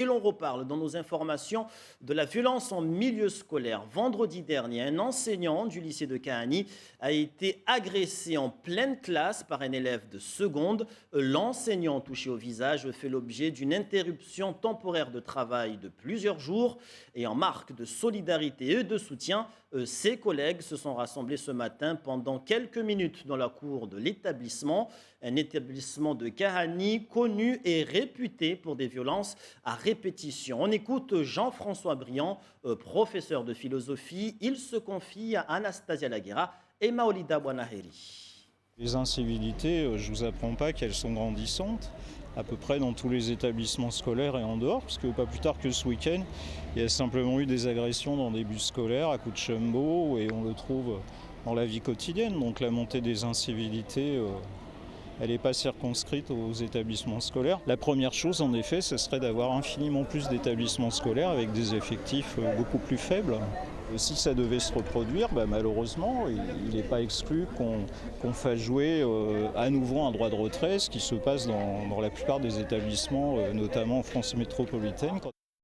Et l'on reparle dans nos informations de la violence en milieu scolaire. Vendredi dernier, un enseignant du lycée de Kahani a été agressé en pleine classe par un élève de seconde. L'enseignant touché au visage fait l'objet d'une interruption temporaire de travail de plusieurs jours. Et en marque de solidarité et de soutien, ses collègues se sont rassemblés ce matin pendant quelques minutes dans la cour de l'établissement. Un établissement de Kahani connu et réputé pour des violences à répétition. On écoute Jean-François Briand, professeur de philosophie. Il se confie à Anastasia Laguera et Maolida Bouanaheri. Les incivilités, je ne vous apprends pas qu'elles sont grandissantes, à peu près dans tous les établissements scolaires et en dehors, parce que pas plus tard que ce week-end, il y a simplement eu des agressions dans des bus scolaires à coups de chumbo, et on le trouve dans la vie quotidienne. Donc la montée des incivilités, elle n'est pas circonscrite aux établissements scolaires. La première chose, en effet, ce serait d'avoir infiniment plus d'établissements scolaires avec des effectifs beaucoup plus faibles. Si ça devait se reproduire, malheureusement, il n'est pas exclu qu'on fasse jouer à nouveau un droit de retrait, ce qui se passe dans la plupart des établissements, notamment en France métropolitaine.